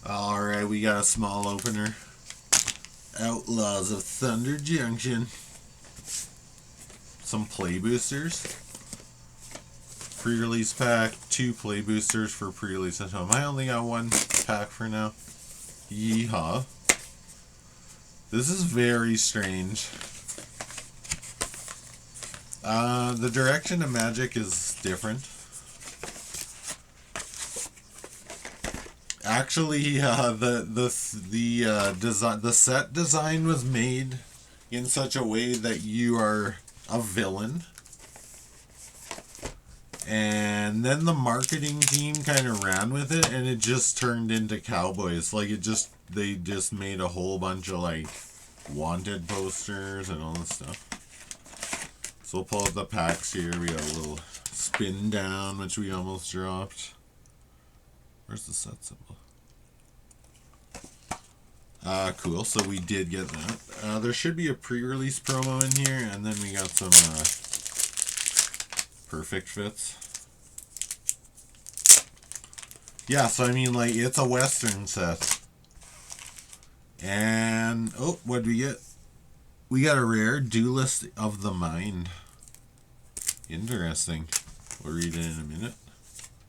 Alright, we got a small opener. Outlaws of Thunder Junction. Some play boosters. Pre-release pack, 2 play boosters for pre-release at home. I only got 1 pack for now. Yeehaw. This is very strange. The direction of magic is different. Actually, the set design was made in such a way that you are a villain, and then the marketing team kind of ran with it, and it just turned into cowboys. Like they just made a whole bunch of like wanted posters and all this stuff. So we'll pull up the packs here. We got a little spin down, which we almost dropped. Where's the set symbol? Cool. So we did get that. There should be a pre-release promo in here, and then we got some perfect fits. Yeah, so I mean, like, it's a Western set. And, oh, what did we get? We got a rare Duelist of the Mind. Interesting. We'll read it in a minute.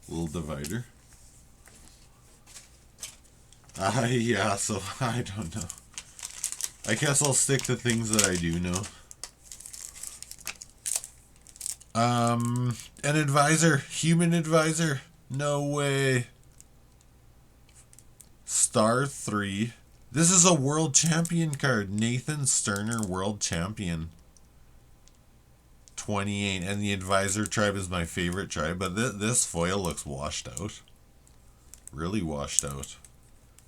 Little divider. Yeah, so I don't know. I guess I'll stick to things that I do know. An advisor. Human advisor. No way. Star 3. This is a world champion card. Nathan Sterner, world champion. 28. And the advisor tribe is my favorite tribe, but this foil looks washed out. Really washed out.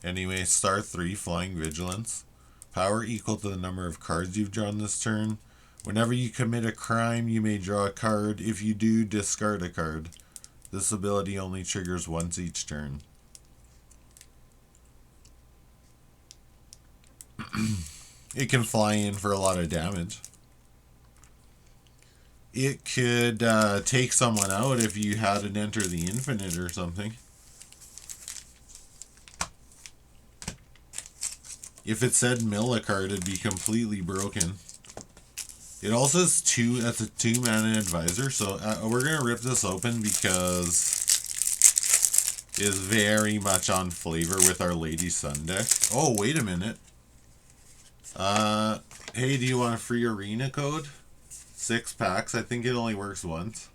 Anyway, Star 3, Flying Vigilance. Power equal to the number of cards you've drawn this turn. Whenever you commit a crime, you may draw a card. If you do, discard a card. This ability only triggers once each turn. It can fly in for a lot of damage. It could take someone out if you had it enter the infinite or something. If it said mill a card, it'd be completely broken. It also has that's a 2-mana advisor, so we're going to rip this open because it is very much on flavor with our Lady Sun deck. Oh, wait a minute. Hey, do you want a free arena code? 6 packs. I think it only works once.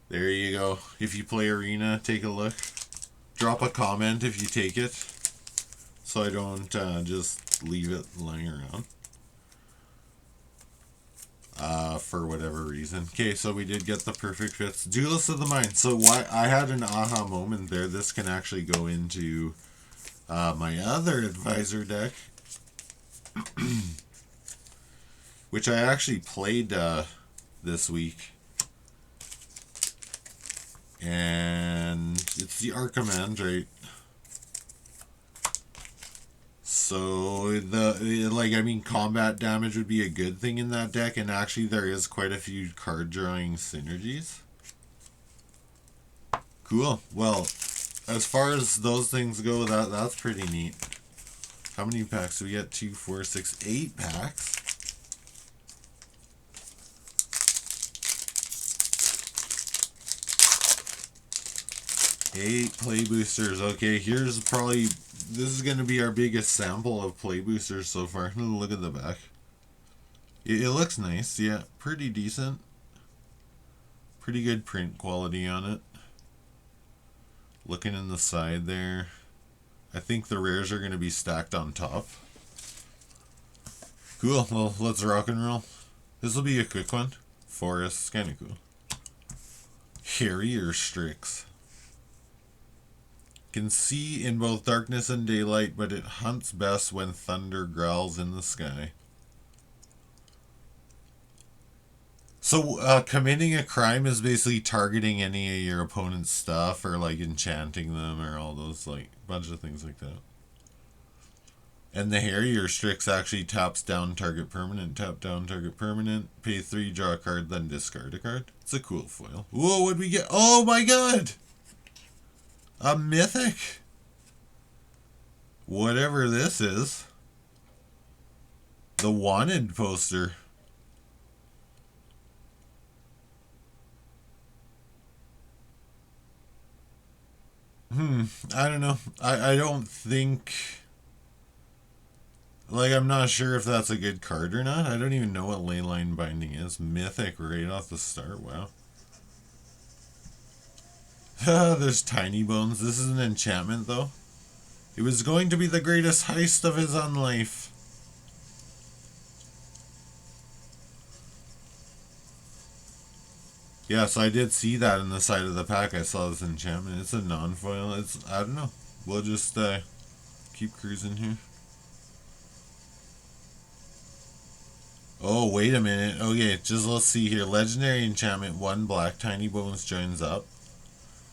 There you go. If you play arena, take a look. Drop a comment if you take it, so I don't just leave it lying around for whatever reason. Okay, so we did get the perfect fits. Duelist of the Mind. So why I had an aha moment there. This can actually go into my other advisor deck, which I actually played this week. And it's the Archimandrite. So combat damage would be a good thing in that deck, and actually there is quite a few card drawing synergies. Cool. Well, as far as those things go, that's pretty neat. How many packs do we get? 2, 4, 6, 8 packs. 8 play boosters. Okay, this is going to be our biggest sample of play boosters so far. Look at the back. It looks nice. Yeah, pretty decent. Pretty good print quality on it. Looking in the side there. I think the rares are going to be stacked on top. Cool. Well, let's rock and roll. This will be a quick one. Forest. Kind of cool. Harrier Strix. Can see in both darkness and daylight, but it hunts best when thunder growls in the sky. So committing a crime is basically targeting any of your opponent's stuff, or like enchanting them, or all those, like, bunch of things like that. And the Harrier restricts actually taps down target permanent, tap down target permanent, pay 3, draw a card, then discard a card. It's a cool foil. Whoa, what'd we get? Oh my god! A mythic! Whatever this is. The Wanted poster. I don't know. I don't think... Like, I'm not sure if that's a good card or not. I don't even know what Leyline Binding is. Mythic right off the start. Wow. There's Tiny Bones. This is an enchantment, though. It was going to be the greatest heist of his own life. Yes, I did see that in the side of the pack. I saw this enchantment. It's a non-foil. I don't know. We'll just keep cruising here. Oh, wait a minute. Okay, just let's see here. Legendary enchantment, 1 black. Tiny Bones joins up.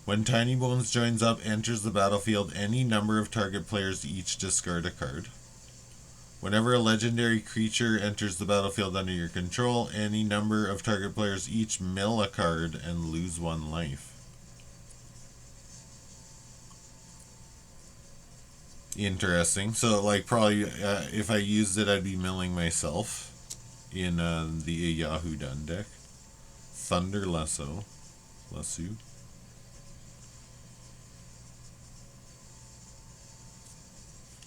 When Tiny Bones joins up, enters the battlefield, any number of target players each discard a card. Whenever a legendary creature enters the battlefield under your control, any number of target players each mill a card and lose 1 life. Interesting. So, like, probably if I used it, I'd be milling myself in the Yahoo Dun deck. Thunder Lasso.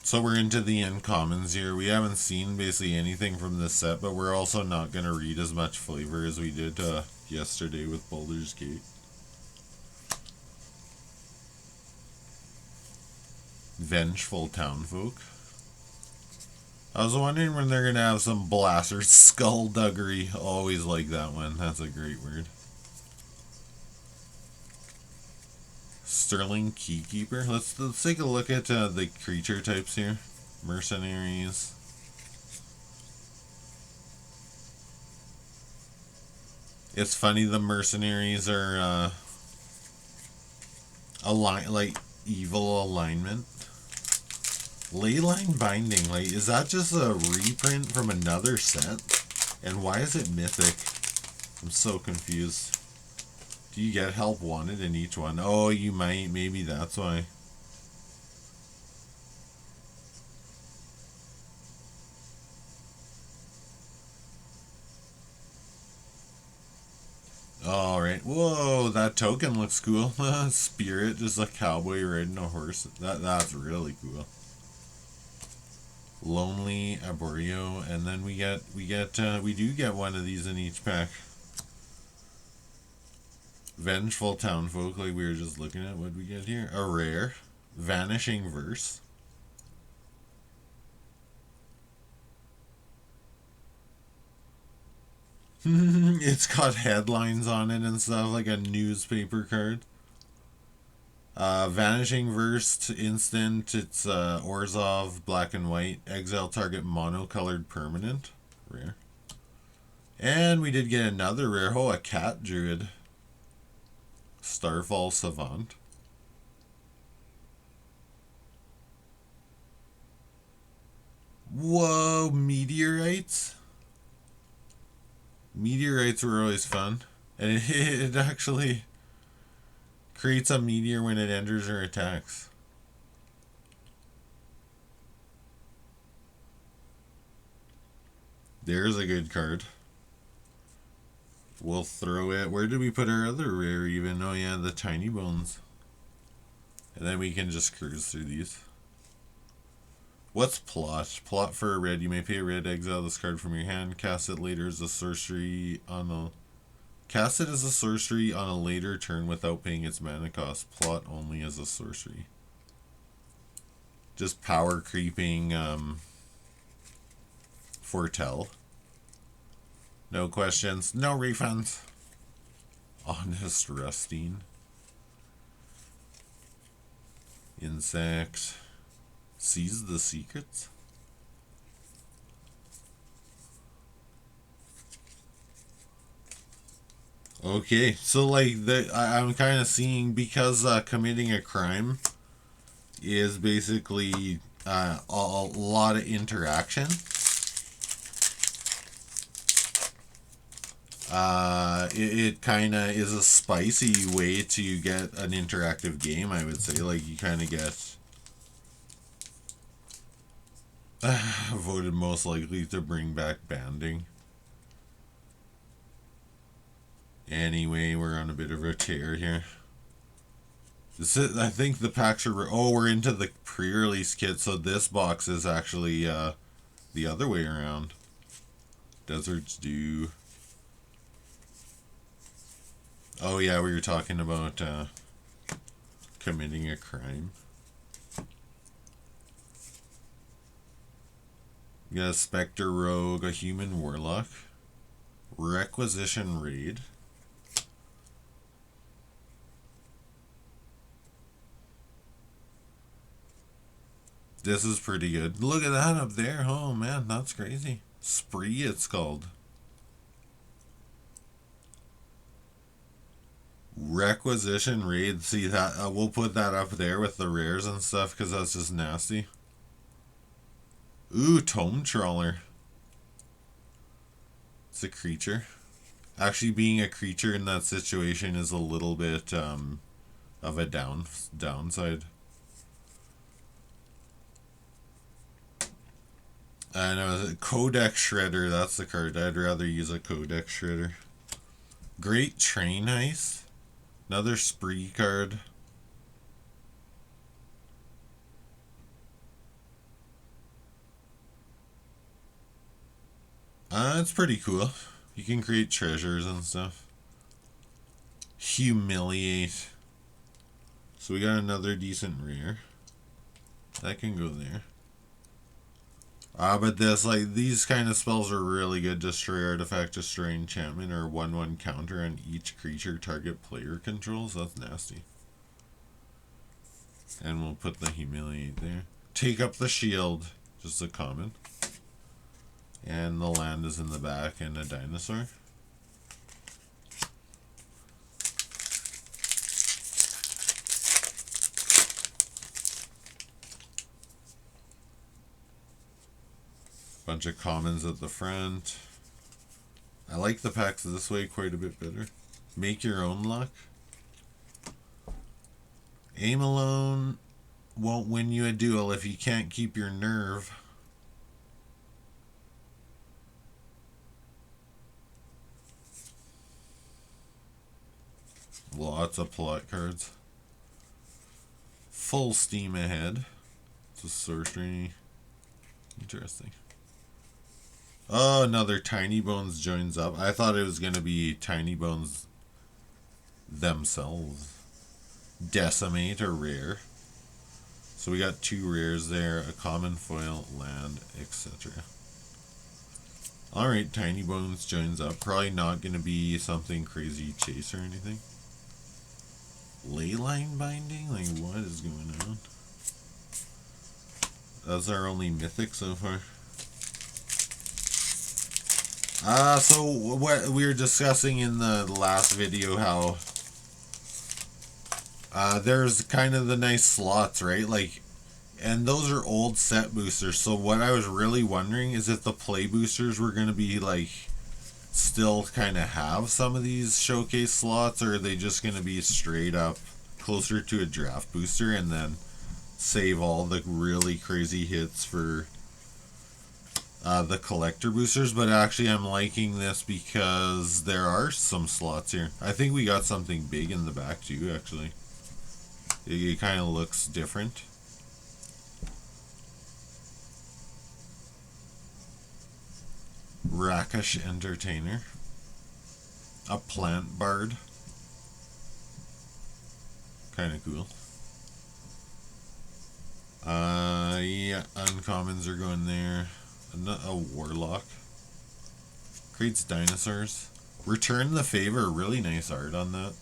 So we're into the uncommons here. We haven't seen basically anything from this set, but we're also not going to read as much flavor as we did yesterday with Baldur's Gate. Vengeful Townfolk. I was wondering when they're going to have some blaster skullduggery. Always like that one. That's a great word. Sterling Keykeeper. Let's take a look at the creature types here. Mercenaries. It's funny the mercenaries are like evil alignment. Leyline Binding. Like, is that just a reprint from another set? And why is it mythic? I'm so confused. Do you get help wanted in each one? Oh, you might. Maybe that's why. Alright. Whoa, that token looks cool. Spirit, just a cowboy riding a horse. That's really cool. Lonely Arborio, and then we do get one of these in each pack. Vengeful Townfolk, like we were just looking at. What we get here? A rare. Vanishing Verse. It's got headlines on it and stuff, like a newspaper card. Vanishing Verse instant. It's Orzhov, black and white. Exile target monocolored permanent. Rare. And we did get another rare. Oh, a cat druid. Starfall Savant. Whoa, meteorites? Meteorites were always fun. And it actually creates a meteor when it enters or attacks. There's a good card. We'll throw it. Where did we put our other rare even? Oh yeah, the Tiny Bones. And then we can just cruise through these. What's Plot? Plot for a red. You may pay a red, exile this card from your hand. Cast it later as a sorcery on a... Cast it as a sorcery on a later turn without paying its mana cost. Plot only as a sorcery. Just power creeping Foretell. No questions, no refunds. Honest Rusting. Insect. Seize the Secrets. Okay, so like I'm kind of seeing, because committing a crime is basically a lot of interaction. It kind of is a spicy way to get an interactive game, I would say. Like, you kind of get voted most likely to bring back banding. Anyway, we're on a bit of a tear here. I think the packs are... Oh, we're into the pre-release kit, so this box is actually the other way around. Desert's Dew. Oh yeah, we were talking about committing a crime. We got a Spectre Rogue, a Human Warlock, Requisition Raid. This is pretty good. Look at that up there. Oh man, that's crazy. Spree, it's called. Requisition Raid. See that? We'll put that up there with the rares and stuff because that's just nasty. Ooh, Tome Trawler. It's a creature. Actually, being a creature in that situation is a little bit of a downside. And a Codex Shredder. That's the card. I'd rather use a Codex Shredder. Great Train Heist. Another Spree card. It's pretty cool. You can create treasures and stuff. Humiliate. So we got another decent rare. That can go there. But these kind of spells are really good. Destroy artifact, destroy enchantment, or 1/1 counter on each creature target player controls. That's nasty. And we'll put the humiliate there. Take up the shield. Just a common. And the land is in the back and a dinosaur. Bunch of commons at the front. I like the packs this way quite a bit better. Make your own luck. Aim alone won't win you a duel if you can't keep your nerve. Lots of plot cards. Full steam ahead. It's a sorcery. Interesting. Oh, another Tiny Bones joins up. I thought it was going to be Tiny Bones themselves. Decimate, a rare. So we got two rares there. A common foil, land, etc. Alright, Tiny Bones joins up. Probably not going to be something crazy chase or anything. Leyline Binding? Like, what is going on? That's our only mythic so far. So what we were discussing in the last video, how there's kind of the nice slots, right? Like, and those are old set boosters. So what I was really wondering is if the play boosters were going to be like still kind of have some of these showcase slots, or are they just going to be straight up closer to a draft booster and then save all the really crazy hits for the collector boosters. But actually I'm liking this because there are some slots here. I think we got something big in the back too, actually. It kind of looks different. Rakish Entertainer. A Plant Bard. Kind of cool. Yeah, uncommons are going there. A Warlock. Creates dinosaurs. Return the Favor. Really nice art on that.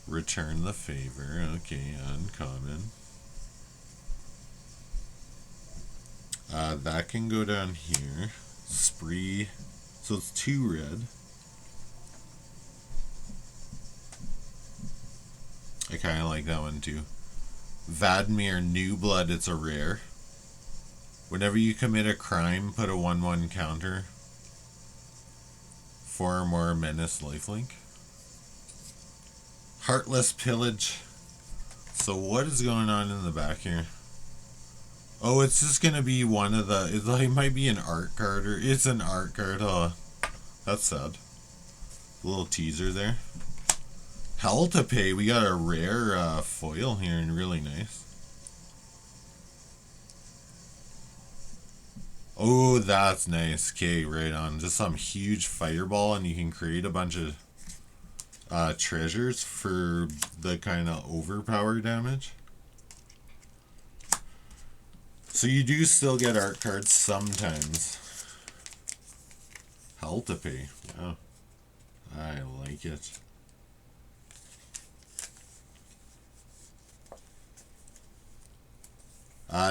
Return the Favor. Okay, uncommon. That can go down here. Spree. So it's 2 red. I kind of like that one too. Vadmir New Blood, it's a rare. Whenever you commit a crime, put a 1/1 counter. 4 or more menace lifelink. Heartless Pillage. So what is going on in the back here? Oh, it's just gonna be one of the. It might be an art card, or it's an art card. Oh, that's sad. A little teaser there. Hell to Pay. We got a rare foil here, and really nice. Oh, that's nice. Okay, right on. Just some huge fireball, and you can create a bunch of treasures for the kind of overpower damage. So you do still get art cards sometimes. Hell to Pay. Wow. I like it.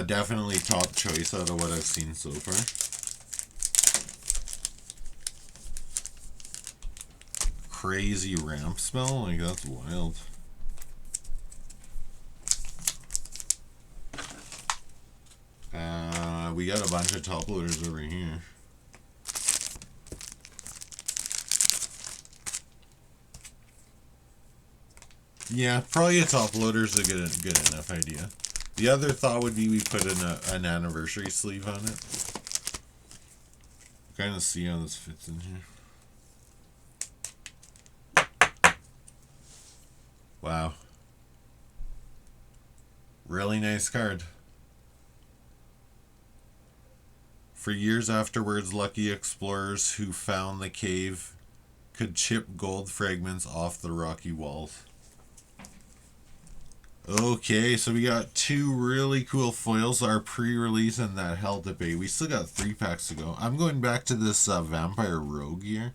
Definitely top choice out of what I've seen so far. Crazy ramp spell? Like, that's wild. We got a bunch of top loaders over here. Yeah, probably a top loader's a good enough idea. The other thought would be we put an anniversary sleeve on it. Kind of see how this fits in here. Wow. Really nice card. For years afterwards, lucky explorers who found the cave could chip gold fragments off the rocky walls. Okay, so we got 2 really cool foils, our pre-release and that Hell to Pay. We still got 3 packs to go. I'm going back to this Vampire Rogue here.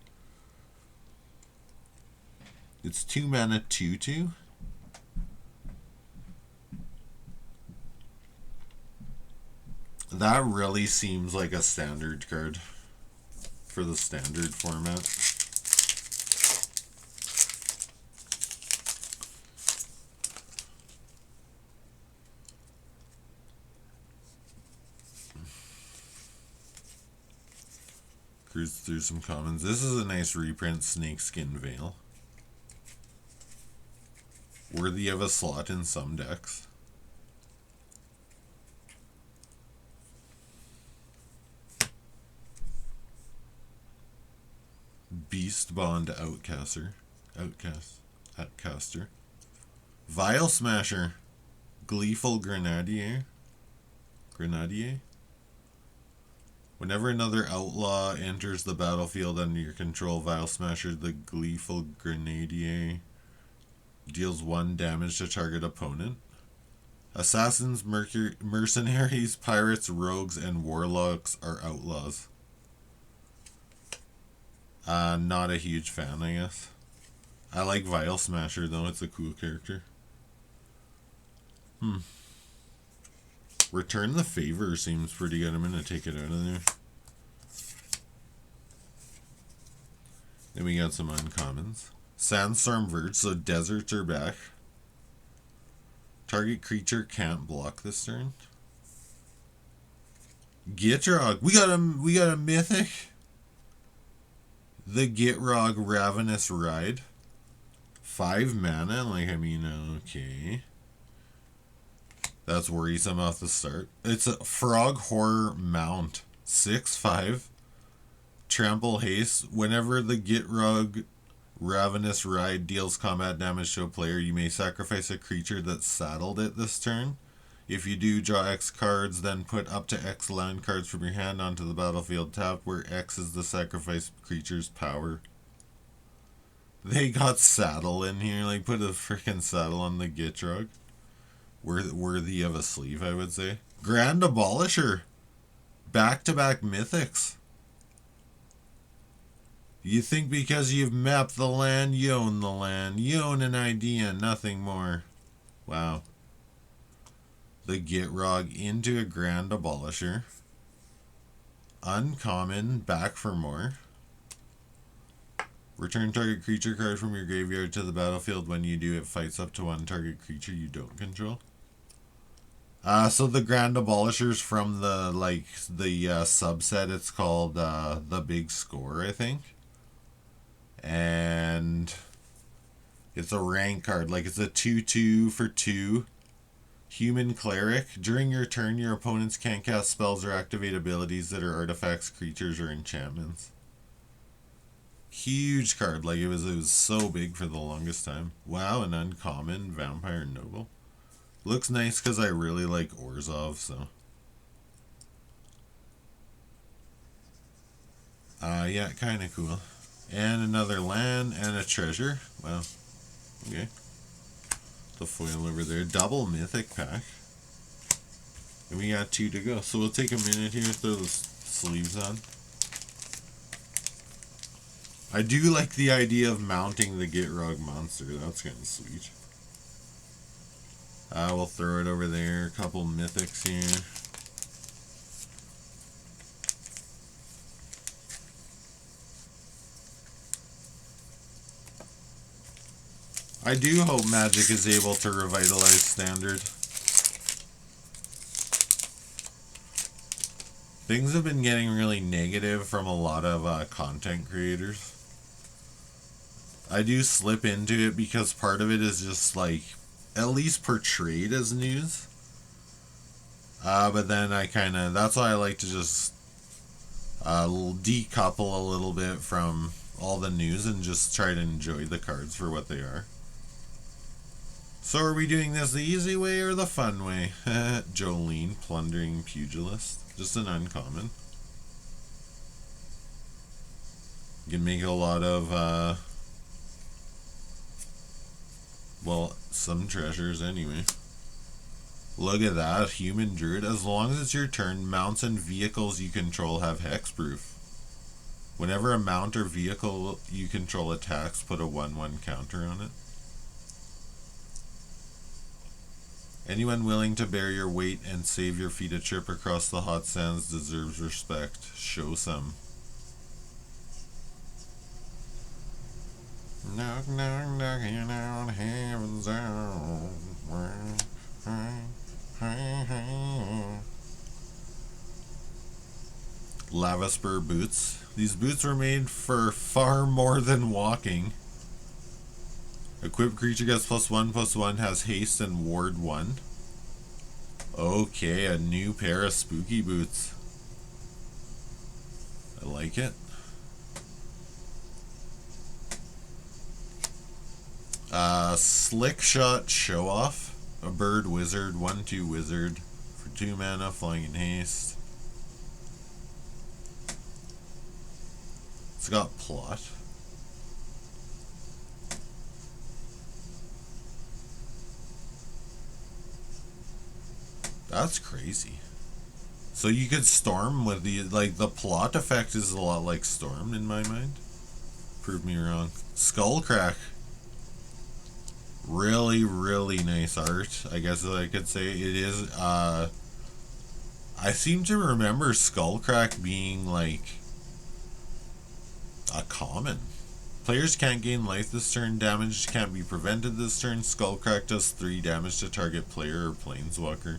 It's 2 mana 2/2. That really seems like a standard card for the standard format. Cruise through some commons. This is a nice reprint, Snakeskin Veil. Worthy of a slot in some decks. Beast Bond Outcaster. Vial Smasher. Gleeful Grenadier. Whenever another outlaw enters the battlefield under your control, Vial Smasher, the Gleeful Grenadier, deals 1 damage to target opponent. Assassins, mercenaries, pirates, rogues, and warlocks are outlaws. Not a huge fan, I guess. I like Vial Smasher, though. It's a cool character. Return the Favor seems pretty good. I'm going to take it out of there. Then we got some uncommons. Sandstorm Verge, so deserts are back. Target creature can't block this turn. Gitrog. We got a mythic. The Gitrog Ravenous Ride. 5 mana. Like, I mean, okay. That's worrisome off the start. It's a Frog Horror Mount. 6/5. Trample Haste. Whenever the Gitrog Ravenous Ride deals combat damage to a player, you may sacrifice a creature that saddled it this turn. If you do, draw X cards, then put up to X land cards from your hand onto the battlefield tapped, where X is the sacrificed creature's power. They got saddle in here. Like, put a freaking saddle on the Gitrog. Worthy of a sleeve, I would say. Grand Abolisher. Back-to-back mythics. You think because you've mapped the land, you own the land. You own an idea, nothing more. Wow. The Gitrog into a Grand Abolisher. Uncommon, back for more. Return target creature card from your graveyard to the battlefield. When you do, it fights up to one target creature you don't control. So the Grand Abolishers from the subset, it's called the Big Score, I think. And it's a rank card. Like, it's a 2/2 for 2. Human Cleric. During your turn, your opponents can't cast spells or activate abilities that are artifacts, creatures, or enchantments. Huge card. Like, it was so big for the longest time. Wow, an uncommon Vampire Noble. Looks nice because I really like Orzhov, so. Yeah, kind of cool. And another land and a treasure. Wow. Okay. The foil over there. Double mythic pack. And we got 2 to go. So we'll take a minute here, throw the sleeves on. I do like the idea of mounting the Gitrog monster. That's kind of sweet. We'll throw it over there. A couple mythics here. I do hope Magic is able to revitalize Standard. Things have been getting really negative from a lot of content creators. I do slip into it because part of it is just like at least portrayed as news. But then that's why I like to just decouple a little bit from all the news and just try to enjoy the cards for what they are. So are we doing this the easy way or the fun way? Jolene, Plundering Pugilist. Just an uncommon. You can make a lot of well, some treasures anyway. Look at that, Human Druid. As long as it's your turn, mounts and vehicles you control have hexproof. Whenever a mount or vehicle you control attacks, put a 1/1 counter on it. Anyone willing to bear your weight and save your feet a trip across the hot sands deserves respect. Show some. Knock, knock, knocking on heaven's door. Lava Spur boots. These boots were made for far more than walking. Equipped creature gets +1/+1, has haste and ward 1. Okay, a new pair of spooky boots. I like it. Slick Shot Show Off. A bird wizard, 1/2 wizard for 2 mana, flying in haste. It's got plot. That's crazy. So you could storm with the plot effect is a lot like storm in my mind. Prove me wrong. Skullcrack. Really, really nice art, I guess I could say. It is, I seem to remember Skullcrack being like a common. Players can't gain life this turn. Damage can't be prevented this turn. Skullcrack does 3 damage to target player or planeswalker.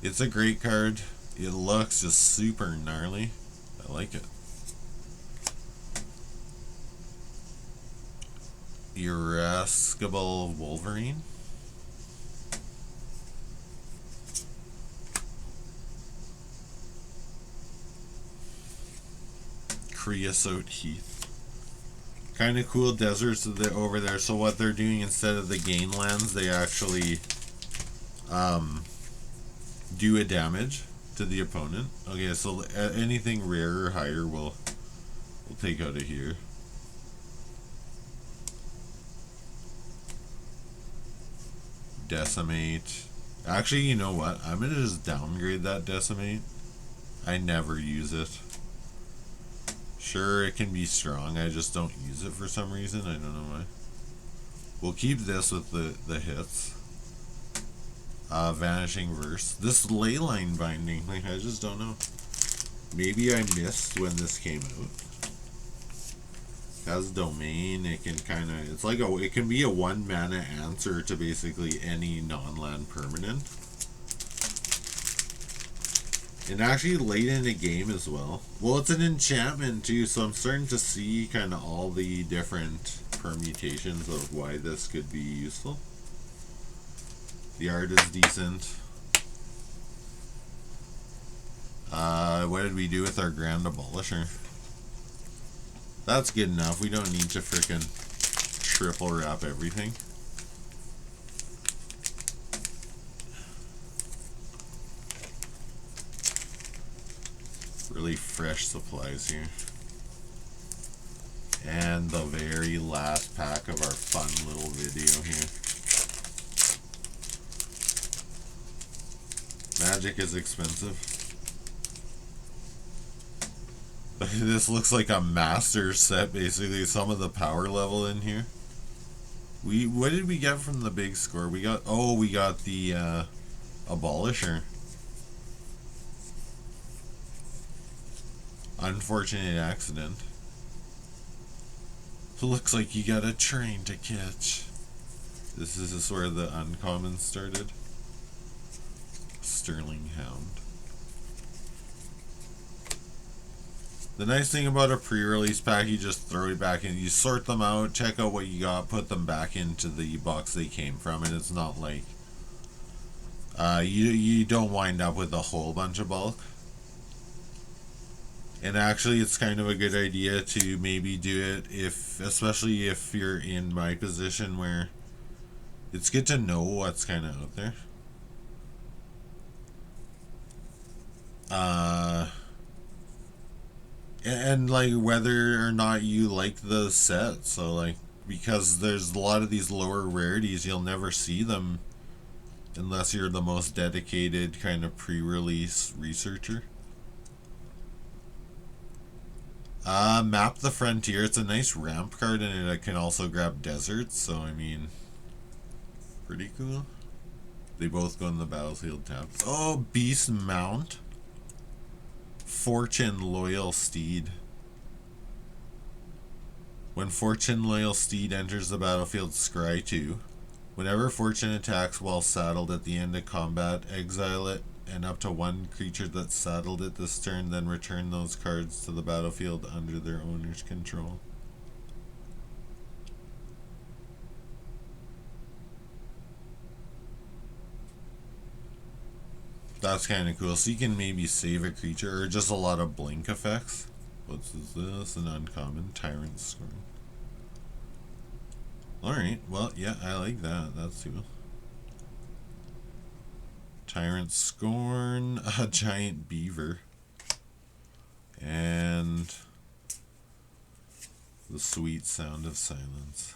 It's a great card. It looks just super gnarly. I like it. Irascible Wolverine. Creosote Heath. Kind of cool deserts over there. So what they're doing, instead of the gain lands, they actually do a damage to the opponent. Okay, so anything rare or higher we'll take out of here. Decimate. Actually, you know what? I'm gonna just downgrade that Decimate. I never use it. Sure, it can be strong. I just don't use it for some reason. I don't know why. We'll keep this with the hits. Vanishing Verse. This Leyline Binding, like, I just don't know. Maybe I missed when this came out. Has domain. It can kind of, it's like it can be a 1 mana answer to basically any non-land permanent. And actually late in the game as well. Well, it's an enchantment too, so I'm starting to see kind of all the different permutations of why this could be useful. The art is decent. What did we do with our Grand Abolisher? That's good enough. We don't need to frickin' triple wrap everything. Really fresh supplies here. And the very last pack of our fun little video here. Magic is expensive. This looks like a master set, basically. Some of the power level in here. What did we get from the big score? We got the Abolisher. Unfortunate accident. It looks like you got a train to catch. This is where the uncommon started. Sterling Hound. The nice thing about a pre-release pack, you just throw it back in. You sort them out, check out what you got, put them back into the box they came from, and it's not like you don't wind up with a whole bunch of bulk. And actually, it's kind of a good idea to maybe do it especially if you're in my position where it's good to know what's kind of out there. And like whether or not you like the set, so like because there's a lot of these lower rarities, you'll never see them unless you're the most dedicated kind of pre-release researcher. Map the Frontier. It's a nice ramp card, and it can also grab deserts, so I mean, pretty cool. They both go in the battlefield tabs. Oh, Beast Mount. Fortune Loyal Steed. When Fortune Loyal Steed enters the battlefield, scry 2. Whenever Fortune attacks while saddled at the end of combat, exile it and up to one creature that's saddled it this turn, then return those cards to the battlefield under their owner's control. That's kind of cool. So you can maybe save a creature, or just a lot of blink effects. What's this? An uncommon Tyrant Scorn. Alright, well, yeah, I like that. That's cool. Tyrant Scorn, a Giant Beaver, and the Sweet Sound of Silence.